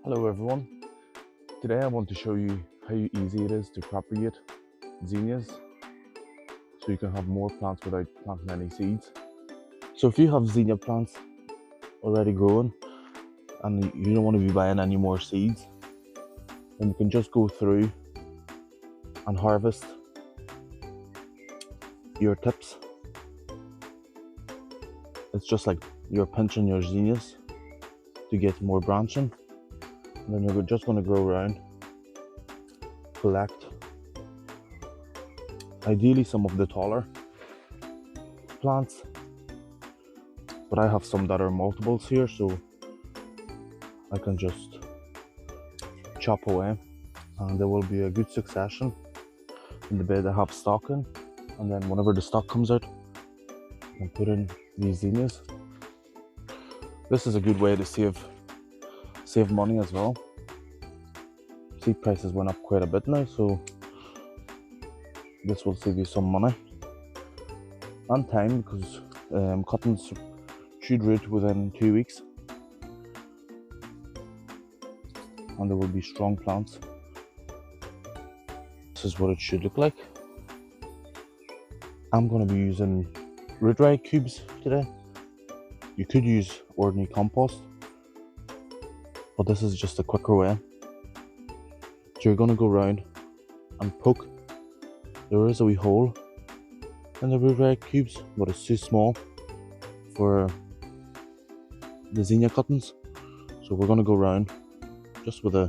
Hello everyone, today I want to show you how easy it is to propagate zinnias so you can have more plants without planting any seeds. So if you have zinnia plants already growing and you don't want to be buying any more seeds, then you can just go through and harvest your tips. It's just like you're pinching your zinnias to get more branching, and then you're just going to go around, collect ideally some of the taller plants, but I have some that are multiples here, so I can just chop away and there will be a good succession in the bed I have stock in, and then whenever the stock comes out I can put in these zinnias. This is a good way to save money as well. Seed prices went up quite a bit now, so this will save you some money and time, because cuttings should root within 2 weeks and there will be strong plants. This is what it should look like. I'm going to be using root rye cubes today. You could use ordinary compost, but this is just a quicker way. So you're going to go around and poke. There is a wee hole in the root rye cubes, but it's too small for the zinnia cuttings. So we're going to go around just with I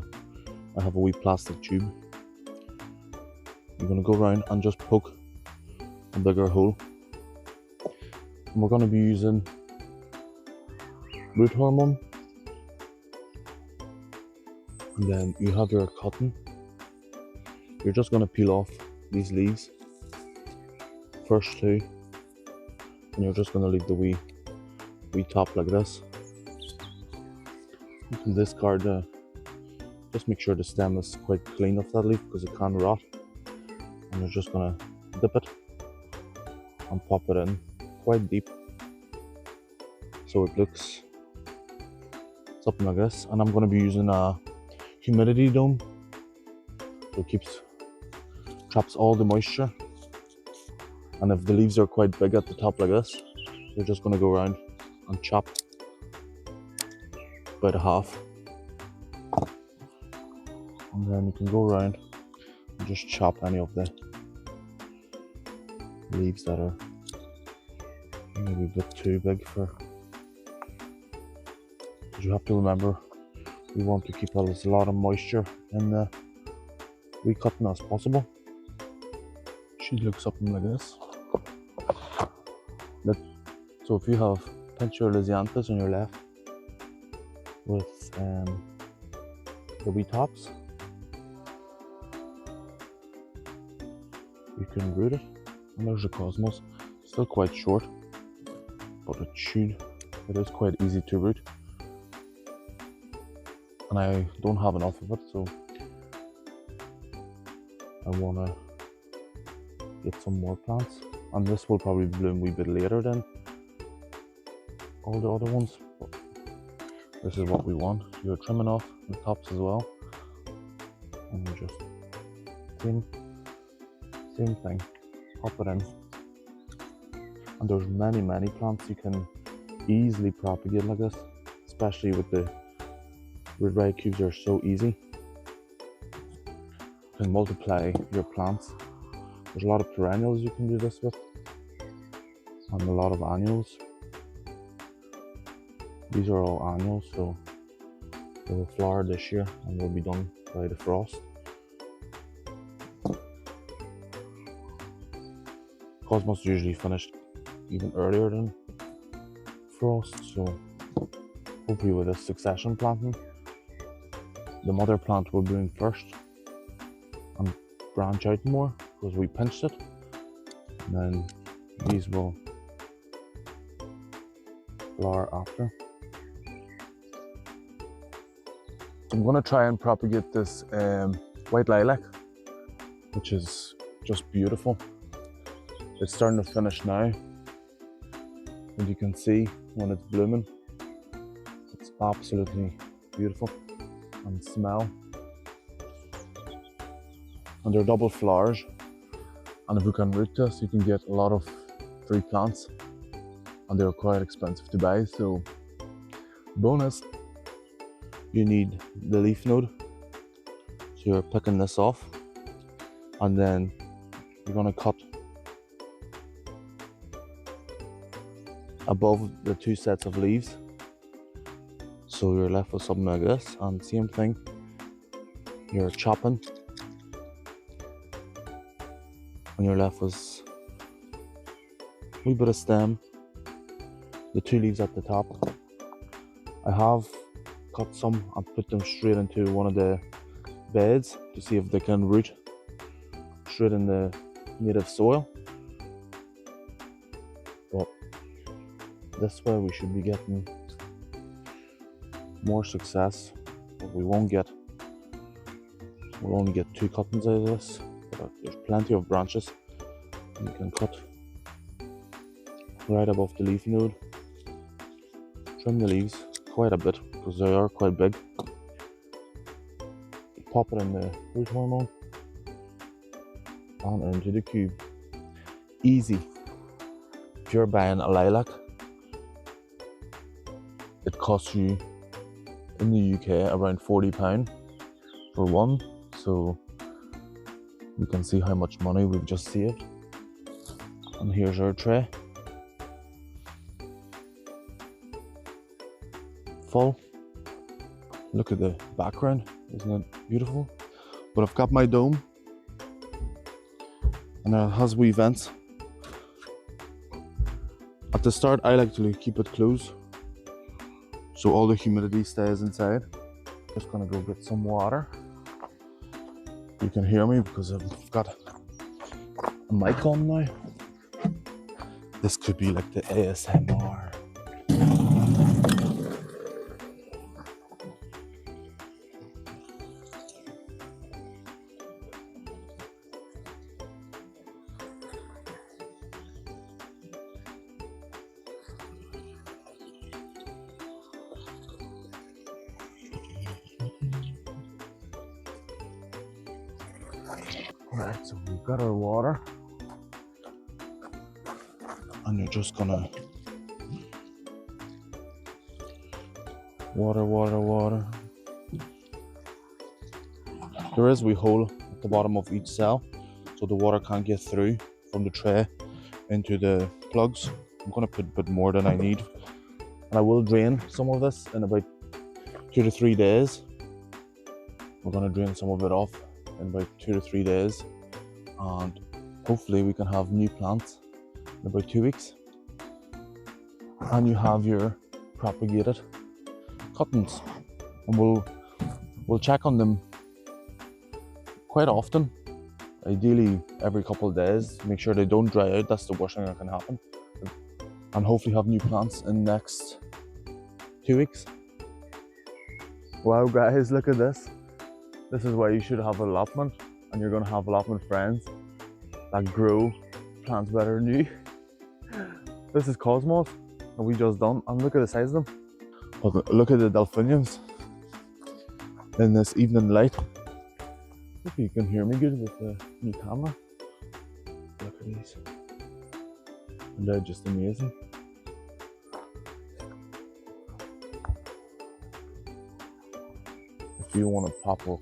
have a wee plastic tube. You're going to go around and just poke a bigger hole. And we're going to be using root hormone. And then you have your cotton. You're just going to peel off these leaves, first two, and you're just going to leave the wee top like this. You can discard just make sure the stem is quite clean of that leaf, because it can rot. And you're just going to dip it and pop it in quite deep so it looks something like this. And I'm going to be using a humidity dome, so it traps all the moisture. And if the leaves are quite big at the top like this, you're just going to go around and chop about a half, and then you can go around and just chop any of the leaves that are maybe a bit too big for. But you have to remember, we want to keep as a lot of moisture in the wee cutting as possible. Should look something like this. So if you have pinch your lisianthus on your left with the wee tops, you can root it. And there's the cosmos, still quite short, but it is quite easy to root. And I don't have enough of it, so I want to get some more plants. And this will probably bloom a wee bit later than all the other ones, but this is what we want. You're trimming off the tops as well, and you just same thing, pop it in. And there's many plants you can easily propagate like this, especially with the root rye cubes. Are so easy. You can multiply your plants. There's a lot of perennials you can do this with, and a lot of annuals. These are all annuals, so they will flower this year and will be done by the frost. Cosmos is usually finished even earlier than frost, so hopefully with this succession planting, the mother plant will bloom first and branch out more because we pinched it, and then these will flower after. So I'm going to try and propagate this white lilac, which is just beautiful. It's starting to finish now, and you can see when it's blooming, it's absolutely beautiful. and smell. And they're double flowers. And if you can root this, you can get a lot of free plants. And they're quite expensive to buy, so bonus. You need the leaf node. So you're picking this off. And then you're gonna cut above the two sets of leaves. So you're left with something like this, and same thing, you're chopping, and you're left with a wee bit of stem, the two leaves at the top. I have cut some and put them straight into one of the beds to see if they can root straight in the native soil. But this way we should be getting more success, but we'll only get 2 cuttings out of this. But there's plenty of branches. You can cut right above the leaf node. Trim the leaves quite a bit because they are quite big. Pop it in the root hormone and into the cube. Easy. If you're buying a lilac, it costs you in the UK around £40 for one, so you can see how much money we've just saved. And here's our tray, full. Look at the background, isn't it beautiful? But I've got my dome, and it has wee vents. At the start I like to keep it closed so all the humidity stays inside. Just gonna go get some water. You can hear me because I've got a mic on now. This could be like the ASMR. Right, so we've got our water, and you're just gonna water. There is a wee hole at the bottom of each cell, so the water can't get through from the tray into the plugs. I'm gonna put a bit more than I need, and I will drain some of this in about 2 to 3 days. We're gonna drain some of it off in about 2 to 3 days, and hopefully we can have new plants in about 2 weeks. And you have your propagated cuttings, and we'll check on them quite often, ideally every couple of days, make sure they don't dry out. That's the worst thing that can happen. And hopefully have new plants in the next 2 weeks. Wow guys, look at this. This is why you should have allotment, and you're gonna have allotment friends that grow plants better than you. This is cosmos that we just done, and look at the size of them. But look at the delphiniums in this evening light. Hope you can hear me good with the new camera. Look at these. And they're just amazing. If you want a pop of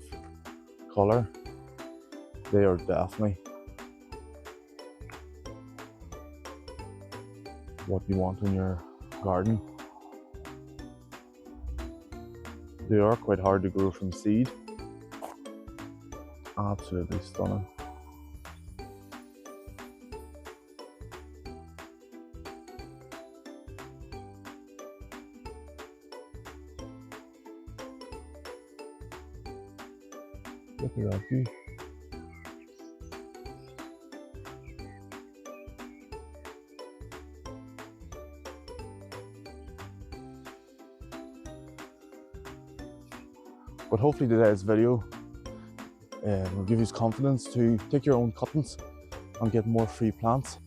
colour, they are definitely what you want in your garden. They are quite hard to grow from seed. Absolutely stunning. Look at that view. But hopefully today's video will give you confidence to take your own cuttings and get more free plants.